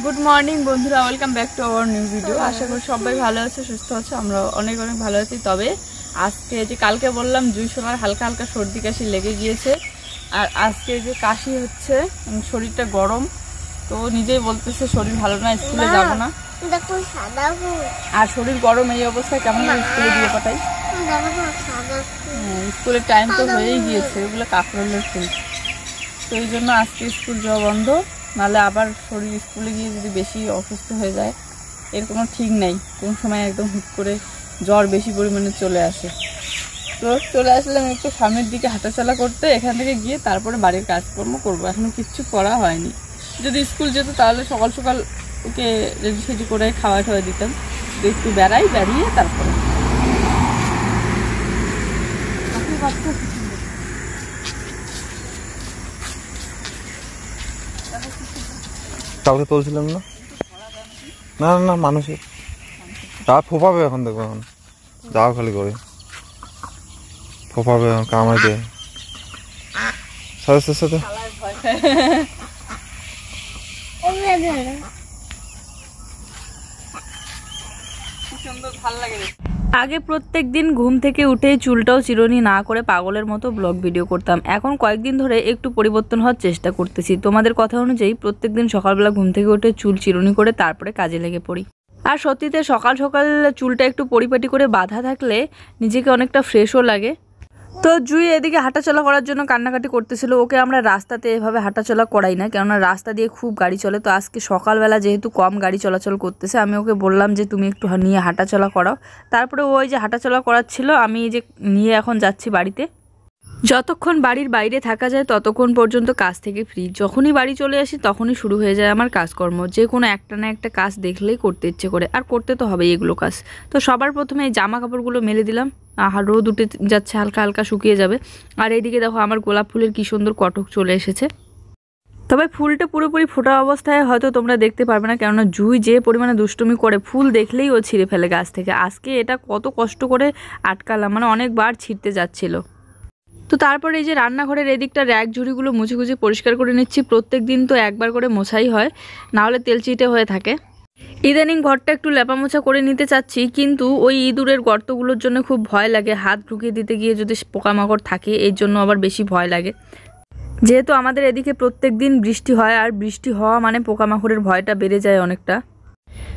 Good morning বন্ধুরা, welcome back to our new video. আশা করি সবাই ভালো আছে, সুস্থ আছে। আমরা অনেক অনেক ভালো আছি। তবে আজকে যে কালকে বললাম জুই সোনার হালকা হালকা সর্দি কাশি লেগে গিয়েছে, আর আজকে যে কাশি হচ্ছে, শরীরটা গরম, তো নিজেই বলতেছে শরীর ভালো না, স্কুলে যাব না। আর শরীর গরম এই অবস্থায় কেমন স্কুলে দিয়ে পাঠাই? স্কুলের টাইম তো হয়েই গিয়েছে, এগুলো কাকরোলের ফুল। তো এই জন্য আজকে স্কুল যাওয়া বন্ধ, নাহলে আবার শরীর স্কুলে গিয়ে যদি বেশি অসুস্থ হয়ে যায়, এর কোনো ঠিক নেই। কোন সময় একদম হুট করে জ্বর বেশি পরিমাণে চলে আসে। তো চলে আসলাম একটু সামনের দিকে হাঁটাচলা করতে, এখান থেকে গিয়ে তারপরে বাড়ির কাজকর্ম করবো। এখনও কিচ্ছু করা হয়নি। যদি স্কুল যেত তাহলে সকাল সকাল ওকে রেডি সেডি করে খাওয়া খাওয়া দিতাম, একটু বেরিয়ে তারপরে। কালকে তুলছিলাম না, না না মানুষের তা ফোপাবে এখন, দেখো এখন যাওয়া খালি করে ফোপাবে কামাইতে সাথে সাথে। আগে প্রত্যেক দিন ঘুম থেকে উঠে চুলটাও চিরুনি না করে পাগলের মতো ব্লগ ভিডিও করতাম। এখন কয়েকদিন ধরে একটু পরিবর্তন হওয়ার চেষ্টা করতেছি। তোমাদের কথা অনুযায়ী প্রত্যেক দিন সকালবেলা ঘুম থেকে উঠে চুল চিরুনি করে তারপরে কাজে লেগে পড়ি। আর সত্যিতে সকাল সকাল চুলটা একটু পরিপাটি করে বাঁধা থাকলে নিজেকে অনেকটা ফ্রেশও লাগে। তো জুই এদিকে হাঁটাচলা করার জন্য কান্নাকাটি করতেছিল। ওকে আমরা রাস্তাতে এভাবে হাঁটাচলা করাই না, কেননা রাস্তা দিয়ে খুব গাড়ি চলে। তো আজকে সকালবেলা যেহেতু কম গাড়ি চলাচল করতেছে, আমি ওকে বললাম যে তুমি একটু নিয়ে হাঁটাচলা করাও। তারপরে ওই যে হাঁটাচলা করাচ্ছিল, আমি যে নিয়ে এখন যাচ্ছি বাড়িতে। যতক্ষণ বাড়ির বাইরে থাকা যায় ততক্ষণ পর্যন্ত কাজ থেকে ফ্রি। যখনই বাড়ি চলে আসি তখনই শুরু হয়ে যায় আমার কাজকর্ম। যে কোনো একটা না একটা কাজ দেখলেই করতে ইচ্ছে করে, আর করতে তো হবেই এগুলো কাজ। তো সবার প্রথমে এই জামা কাপড়গুলো মেলে দিলাম। রোদ উঠে যাচ্ছে, হালকা হালকা শুকিয়ে যাবে। আর এইদিকে দেখো আমার গোলাপ ফুলের কি সুন্দর কটক চলে এসেছে। তবে ফুলটা পুরোপুরি ফোটা অবস্থায় হয়তো তোমরা দেখতে পারবে না, কেননা জুই যে পরিমাণে দুষ্টুমি করে, ফুল দেখলেই ও ছিঁড়ে ফেলে গাছ থেকে। আজকে এটা কত কষ্ট করে আটকালাম, মানে অনেকবার ছিঁড়তে যাচ্ছিল। তো তারপরে এই যে রান্নাঘরের এদিকটা র্যাক ঝুড়িগুলো মুছে গুছে পরিষ্কার করে নিচ্ছি। প্রত্যেক দিন তো একবার করে মোছাই হয়, নাহলে তেলচিটে হয়ে থাকে। ইদানিং ঘরটা একটু লেপামোছা করে নিতে চাচ্ছি, কিন্তু ওই ইঁদুরের গর্তগুলোর জন্য খুব ভয় লাগে। হাত ঢুকিয়ে দিতে গিয়ে যদি পোকামাকড় থাকে, এর জন্য আবার বেশি ভয় লাগে। যেহেতু আমাদের এদিকে প্রত্যেক দিন বৃষ্টি হয়, আর বৃষ্টি হওয়া মানে পোকামাকড়ের ভয়টা বেড়ে যায় অনেকটা।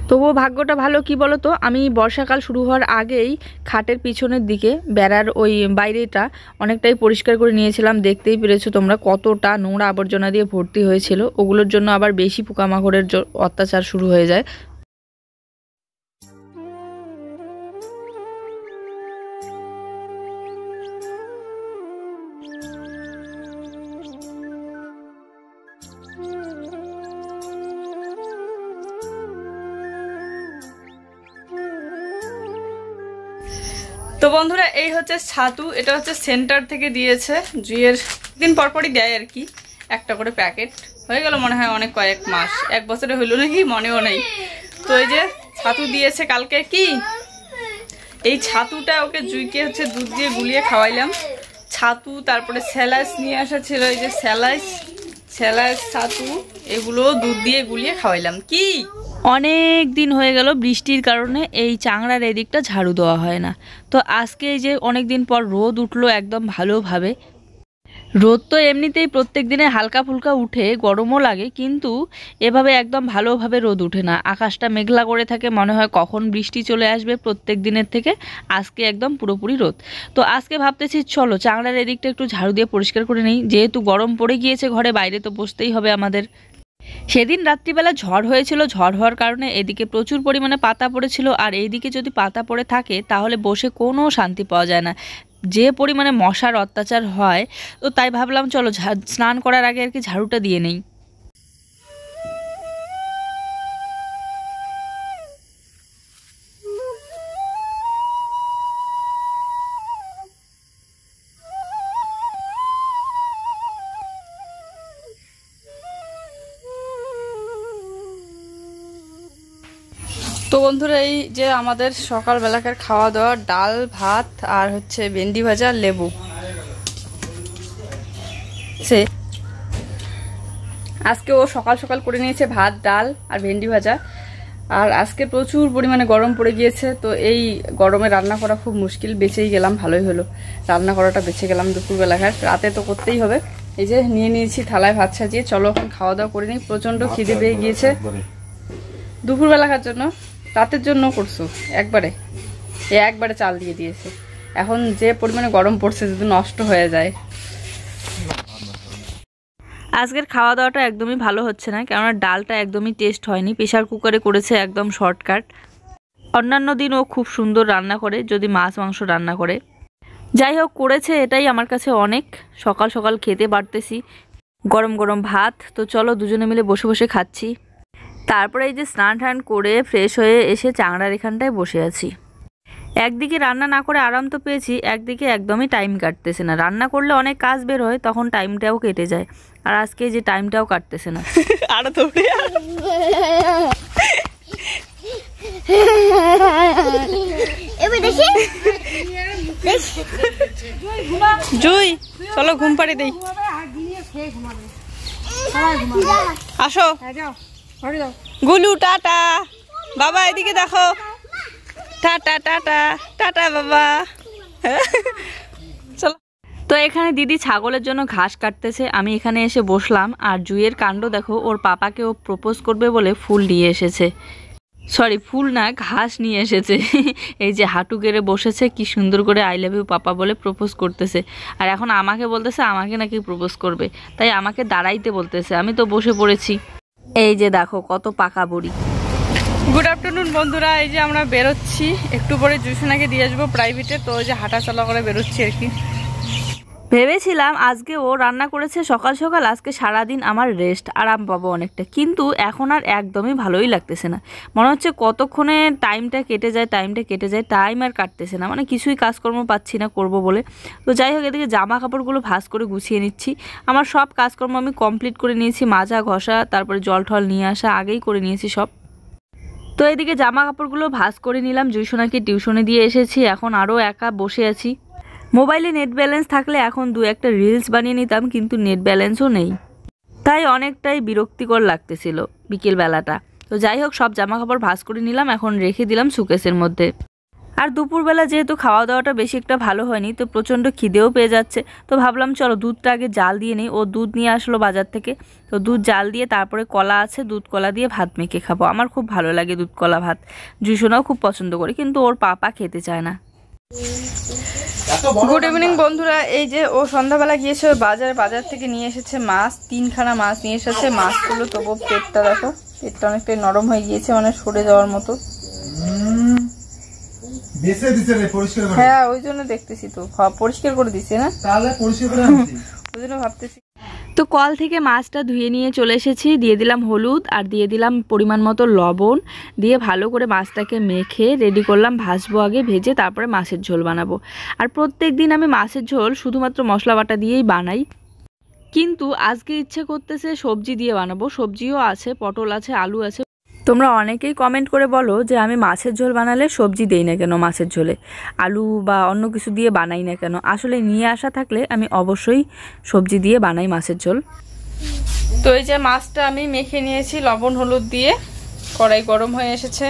তবুও ভাগ্যটা ভালো, কি বলো তো, আমি বর্ষাকাল শুরু হওয়ার আগেই খাটের পিছনের দিকে বেড়ার ওই বাইরেটা অনেকটাই পরিষ্কার করে নিয়েছিলাম। দেখতেই পেরেছো তোমরা কতটা নোংরা আবর্জনা দিয়ে ভর্তি হয়েছিল। ওগুলোর জন্য আবার বেশি পোকামাকড়ের অত্যাচার শুরু হয়ে যায়। তো বন্ধুরা, এই হচ্ছে ছাতু। এটা হচ্ছে সেন্টার থেকে দিয়েছে। জুইয়ের দিন পরপরই দেয় আর কি, একটা করে প্যাকেট। হয়ে গেল মনে হয় অনেক, কয়েক মাস, 1 বছরে হইল নাকি মনেও নেই। তো এই যে ছাতু দিয়েছে কালকে। কি এই ছাতুটা ওকে জুইকে হচ্ছে দুধ দিয়ে গুলিয়ে খাওয়াইলাম। ছাতু, তারপরে স্যালাইস নিয়ে আসা ছিল, এই যে স্যালাইস ছাতু, এগুলো দুধ দিয়ে গুলিয়ে খাওয়াইলাম। কি অনেক দিন হয়ে গেল বৃষ্টির কারণে এই চাংড়ার এদিকটা ঝাড়ু দেওয়া হয় না। তো আজকে এই যে অনেক দিন পর রোদ উঠলো একদম ভালোভাবে। রোদ তো এমনিতেই প্রত্যেক দিনে হালকা ফুলকা উঠে, গরমও লাগে, কিন্তু এভাবে একদম ভালোভাবে রোদ উঠে না। আকাশটা মেঘলা করে থাকে, মনে হয় কখন বৃষ্টি চলে আসবে প্রত্যেক দিনের থেকে। আজকে একদম পুরোপুরি রোদ। তো আজকে ভাবতেছি চলো চাংড়ার এদিকটা একটু ঝাড়ু দিয়ে পরিষ্কার করে নিই। যেহেতু গরম পড়ে গিয়েছে ঘরে, বাইরে তো বসতেই হবে আমাদের। সেদিন রাত্রিবেলা ঝড় হয়েছিল, ঝড় হওয়ার কারণে এদিকে প্রচুর পরিমাণে পাতা পড়েছিল। আর এইদিকে যদি পাতা পড়ে থাকে তাহলে বসে কোনো শান্তি পাওয়া যায় না, যে পরিমাণে মশার অত্যাচার হয়। তো তাই ভাবলাম চলো স্নান করার আগে আর কি ঝাড়ুটা দিয়ে নেই। তো বন্ধুরা, এই যে আমাদের সকালবেলাকার খাওয়া দাওয়া, ডাল ভাত আর হচ্ছে ভেন্ডি ভাজা লেবু। আজকে ও সকাল সকাল করে নিয়েছে ভাত, ডাল আর ভেন্ডি ভাজা। আর আজকে প্রচুর পরিমাণে গরম পড়ে গিয়েছে, তো এই গরমে রান্না করা খুব মুশকিল। বেঁচেই গেলাম, ভালোই হলো রান্না করাটা, বেঁচে গেলাম দুপুরবেলাঘাট। রাতে তো করতেই হবে। এই যে নিয়ে নিয়েছি থালায় ভাত সাজিয়ে, চলো এখন খাওয়া দাওয়া করে নিই। প্রচণ্ড খিদে পেয়ে গিয়েছে দুপুরবেলাঘার জন্য, রাতের জন্য করছো একবারে চাল দিয়ে দিয়েছে। এখন যে পরিমাণে গরম পড়ছে যদি নষ্ট হয়ে যায়। আজকের খাওয়া দাওয়াটা একদমই ভালো হচ্ছে না, কেননা ডালটা একদমই টেস্ট হয়নি। প্রেশার কুকারে করেছে, একদম শর্টকাট। অন্যান্য দিন ও খুব সুন্দর রান্না করে, যদি মাছ মাংস রান্না করে। যাই হোক, করেছে, এটাই আমার কাছে অনেক। সকাল সকাল খেতে পারতেছি গরম গরম ভাত। তো চলো দুজনে মিলে বসে বসে খাচ্ছি। তারপরে এই যে স্নান টান করে ফ্রেশ হয়ে এসে চাংড়ার এখানটায় বসে আছি। একদিকে রান্না না করে আরাম তো পেয়েছি, একদিকে একদমই টাইম কাটতেছে না। রান্না করলে অনেক কাজ বের হয়, তখন টাইমটাও কেটে যায়। আর আজকে যে টাইমটাও কাটতেছে না। আরো তো জুই, চলো ঘুম পাড়ি দেই। আসো গুলু, টাটা। বাবা এদিকে দেখো, টাটা টাটা টাটা বাবা। চলো। তো এখানে দিদি ছাগলের জন্য ঘাস কাটতেছে, আমি এখানে এসে বসলাম। আর জুইয়ের কাণ্ড দেখো, ওর পাপাকে ও প্রপোজ করবে বলে ফুল নিয়ে এসেছে। সরি, ফুল না, ঘাস নিয়ে এসেছে। এই যে হাঁটু গেড়ে বসেছে, কি সুন্দর করে আই লাভ ইউ পাপা বলে প্রপোজ করতেছে। আর এখন আমাকে বলতেছে আমাকে নাকি প্রপোজ করবে, তাই আমাকে দাঁড়াইতে বলতেছে। আমি তো বসে পড়েছি। এই যে দেখো কত পাকা বুড়ি। গুড আফটারনুন বন্ধুরা, এই যে আমরা বেরোচ্ছি। একটু পরে জুসোনাকে দিয়ে আসবো প্রাইভেটে, তো ওই যে হাঁটা চলা করে বেরোচ্ছি আর কি। ভেবেছিলাম আজকে ও রান্না করেছে সকাল সকাল, আজকে সারাদিন আমার রেস্ট, আরাম পাবো অনেকটা। কিন্তু এখন আর একদমই ভালোই লাগতেছে না। মনে হচ্ছে কতক্ষণে টাইমটা কেটে যায়, টাইম আর কাটতেছে না। মানে কিছুই কাজকর্ম পাচ্ছি না করব বলে। তো যাই হোক, এদিকে জামা কাপড়গুলো ভাঁজ করে গুছিয়ে নিচ্ছি। আমার সব কাজকর্ম আমি কমপ্লিট করে নিয়েছি। মাজা ঘষা, তারপরে জল ঠল নিয়ে আসা আগেই করে নিয়েছি সব। তো এদিকে জামা কাপড়গুলো ভাঁজ করে নিলাম। জুইসোনাকে টিউশনে দিয়ে এসেছি, এখন আরও একা বসে আছি। মোবাইলে নেট ব্যালেন্স থাকলে এখন দু একটা রিলস বানিয়ে নিতাম, কিন্তু নেট ব্যালেন্সও নেই, তাই অনেকটাই বিরক্তিকর লাগতেছিল বিকেলবেলাটা। তো যাই হোক, সব জামা কাপড় ভাঁজ করে নিলাম, এখন রেখে দিলাম সুকেসের মধ্যে। আর দুপুরবেলা যেহেতু খাওয়া দাওয়াটা বেশি একটা ভালো হয়নি, তো প্রচণ্ড খিদেও পেয়ে যাচ্ছে। তো ভাবলাম চলো দুধটা আগে জাল দিয়ে নিই। ও দুধ নিয়ে আসলো বাজার থেকে, তো দুধ জাল দিয়ে তারপরে কলা আছে, দুধ কলা দিয়ে ভাত মেখে খাবো। আমার খুব ভালো লাগে দুধ কলা ভাত, জুসোনাও খুব পছন্দ করে, কিন্তু ওর পাপা খেতে চায় না। গুড ইভিনিং বন্ধুরা, এই যে ও সন্ধ্যাবেলা গিয়েছে বাজার থেকে নিয়ে এসেছে মাছ, 3খানা মাছ নিয়ে এসেছে। মাছগুলো তবু পেটটা দেখো, পেটটা অনেকটাই নরম হয়ে গিয়েছে, মানে সরে যাওয়ার মতো। হ্যাঁ, ওই জন্য দেখতেছি তো, পরিষ্কার করে দিচ্ছে না, ওই জন্য ভাবতেছি। তো কল থেকে মাছটা ধুয়ে নিয়ে চলে এসেছি, দিয়ে দিলাম হলুদ আর দিয়ে দিলাম পরিমাণ মতো লবণ, দিয়ে ভালো করে মাছটাকে মেখে রেডি করলাম। ভাজবো আগে, ভেজে তারপরে মাছের ঝোল বানাবো। আর প্রত্যেক দিন আমি মাছের ঝোল শুধুমাত্র মশলা বাটা দিয়েই বানাই, কিন্তু আজকে ইচ্ছে করতেছে সবজি দিয়ে বানাবো। সবজিও আছে, পটল আছে, আলু আছে। তোমরা অনেকেই কমেন্ট করে বলো যে আমি মাছের ঝোল বানালে সবজি দেই না কেন, মাছের ঝোলে আলু বা অন্য কিছু দিয়ে বানাই না কেন। আসলে নিয়ে আসা থাকলে আমি অবশ্যই সবজি দিয়ে বানাই মাছের ঝোল। তো এই যে মাছটা আমি মেখে নিয়েছি লবণ হলুদ দিয়ে, কড়াই গরম হয়ে এসেছে।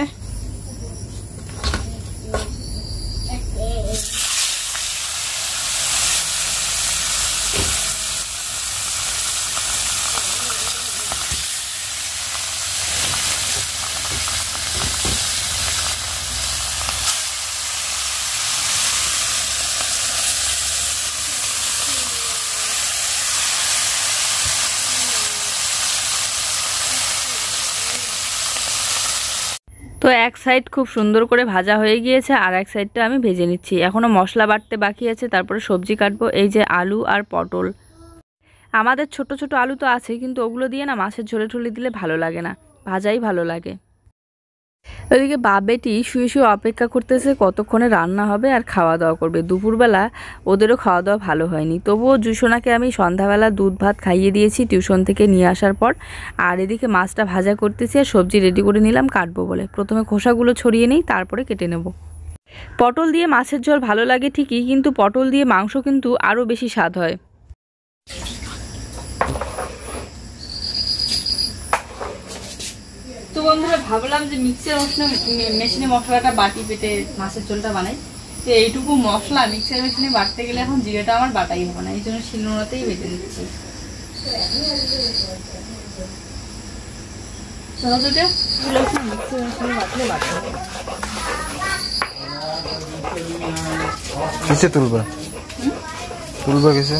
তো এক সাইড খুব সুন্দর করে ভাজা হয়ে গিয়েছে, আর এক সাইডটা আমি ভেজে নিচ্ছি। এখনও মশলা বাটতে বাকি আছে, তারপরে সবজি কাটবো। এই যে আলু আর পটল, আমাদের ছোট ছোট আলু তো আছে, কিন্তু ওগুলো দিয়ে না মাছের ঝোলে ঠোলে দিলে ভালো লাগে না, ভাজাই ভালো লাগে। ওইদিকে বাবেটি শুয়ে শুয়ে অপেক্ষা করতেছে কতক্ষণে রান্না হবে আর খাওয়া দাওয়া করবে। দুপুরবেলা ওদেরও খাওয়া দাওয়া ভালো হয়নি, তবুও জুসোনাকে আমি সন্ধ্যাবেলা দুধ ভাত খাইয়ে দিয়েছি টিউশন থেকে নিয়ে আসার পর। আর এদিকে মাছটা ভাজা করতেছি আর সবজি রেডি করে নিলাম কাটবো বলে। প্রথমে খোসাগুলো ছড়িয়ে নিই, তারপরে কেটে নেব। পটল দিয়ে মাছের ঝোল ভালো লাগে ঠিকই, কিন্তু পটল দিয়ে মাংস কিন্তু আরও বেশি স্বাদ হয়। তো বন্ধুরা ভাবলাম যে মিক্সার মেশিনে মশলাটা বাটি পেটে মাছের ঝোলটা বানাই। তো এইটুকু মশলা মিক্সার মেশিনে বাটতে গেলে এখন জিরাটা আমার বাটাই হবে না, এই জন্য শিলনোড়াতেই বেটে নিচ্ছি। সহজে মিক্সার মেশিনে বাটলে বাটা হবে। কিসে তুলবে কিসে?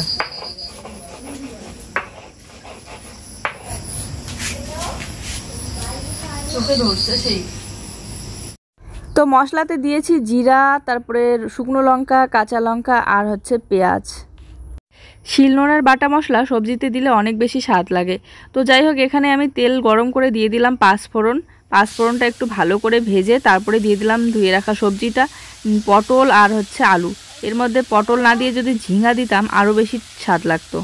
চোখে ধরছে সেই। তো মশলাতে দিয়েছি জিরা, তারপরে শুকনো লঙ্কা, কাঁচা লঙ্কা আর হচ্ছে পেঁয়াজ। শিলনোড়ার বাটা মশলা সবজিতে দিলে অনেক বেশি স্বাদ লাগে। তো যাই হোক, এখানে আমি তেল গরম করে দিয়ে দিলাম পাঁচফোড়নটা একটু ভালো করে ভেজে তারপরে দিয়ে দিলাম ধুয়ে রাখা সবজিটা, পটল আর হচ্ছে আলু। এর মধ্যে পটল না দিয়ে যদি ঝিঙা দিতাম আরও বেশি স্বাদ লাগতো।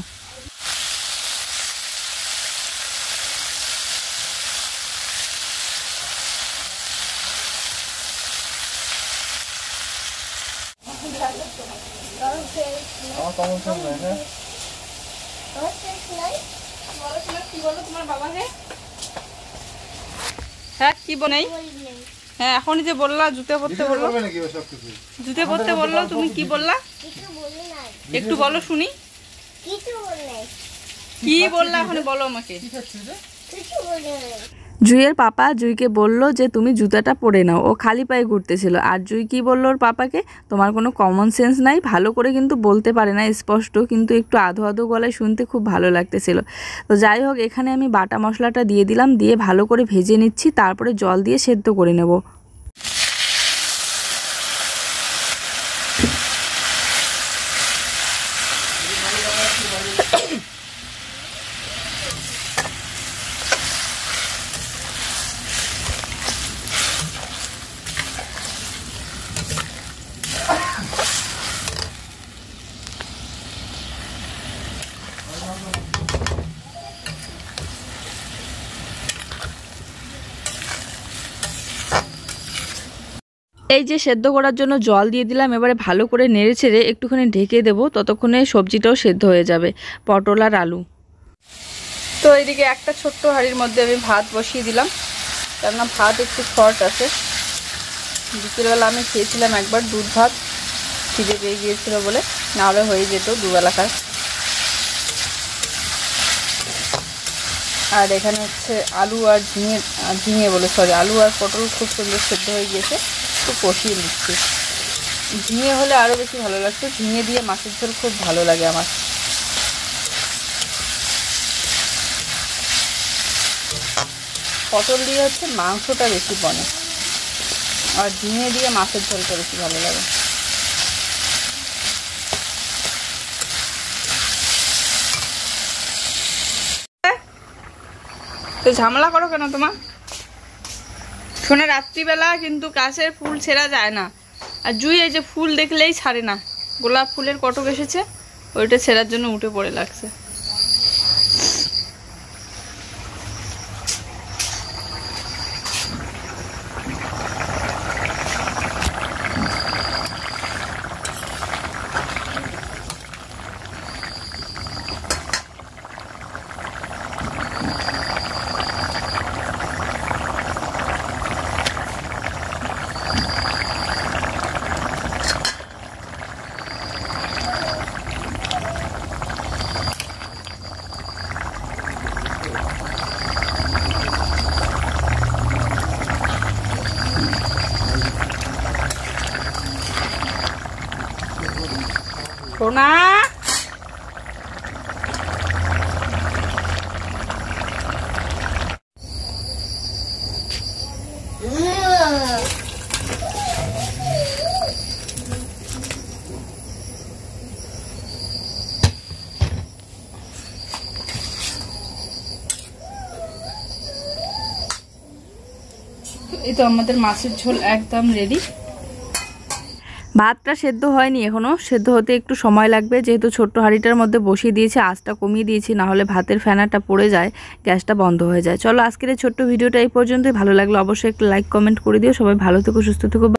হ্যাঁ কি বনাই? হ্যাঁ এখনই যে বললা জুতে পরতে বললো, জুতে পরতে বললো, তুমি কি বললা একটু বলো শুনি। কি বললা এখন বলো আমাকে। জুইয়ের পাপা জুইকে বলল যে তুমি জুতাটা পরে নাও। ও খালি পায়ে ঘুরতেছিল। আর জুই কি বলল ওর পাপাকে, তোমার কোনো কমন সেন্স নাই। ভালো করে কিন্তু বলতে পারে না স্পষ্ট, কিন্তু একটু আধো আধো গলায় শুনতে খুব ভালো লাগতেছিল। তো যাই হোক, এখানে আমি বাটা মশলাটা দিয়ে দিলাম, দিয়ে ভালো করে ভেজে নিচ্ছি, তারপরে জল দিয়ে সেদ্ধ করে নেব। এই যে সেদ্ধ করার জন্য জল দিয়ে দিলাম, এবারে ভালো করে নেড়ে ছেড়ে একটুখানি ঢেকে দেবো, ততক্ষণে সবজিটাও সেদ্ধ হয়ে যাবে, পটল আর আলু। তো এইদিকে একটা ছোট্ট হাঁড়ির মধ্যে আমি ভাত বসিয়ে দিলাম, কেননা ভাত একটু শর্ট আছে। বিকেলবেলা আমি খেয়েছিলাম একবার দুধ ভাত, খিদে পেয়ে গিয়েছিল বলে, নাহলে হয়ে যেত দুবেলা খায়। আর এখানে হচ্ছে আলু আর আলু আর পটল খুব সুন্দর সেদ্ধ হয়ে গিয়েছে, একটু কষিয়ে নিচ্ছি। ঝিঙে হলে আরও বেশি ভালো লাগতো, ঝিঙে দিয়ে মাছের ঝোল খুব ভালো লাগে আমার। পটল দিয়ে হচ্ছে মাংসটা বেশি বনে, আর ঝিঙে দিয়ে মাছের ঝোলটা বেশি ভালো লাগে। তো ঝামেলা করো কেন তোমার? শোনে রাত্রিবেলা কিন্তু গাছের ফুল ছেঁড়া যায় না, আর জুই এই যে ফুল দেখলেই ছাড়ে না। গোলাপ ফুলের কটক এসেছে, ওইটা ছেঁড়ার জন্য উঠে পড়ে লাগছে। সোনা এই তো আমাদের মাছের ঝোল একদম রেডি। ভাতটা সেদ্ধ হয়নি এখনো, সেদ্ধ হতে একটু সময় লাগবে, যেহেতু ছোট্ট হাঁড়িটার মধ্যে বসিয়ে দিয়েছি, আঁচটা কমিয়ে দিয়েছি, না হলে ভাতের ফেনাটা পড়ে যায়, গ্যাসটা বন্ধ হয়ে যায়। চলো আজকের এই ছোট্ট ভিডিওটা এই পর্যন্তই। ভালো লাগলো অবশ্যই একটা লাইক কমেন্ট করে দিও। সবাই ভালো থেকো, সুস্থ থেকো।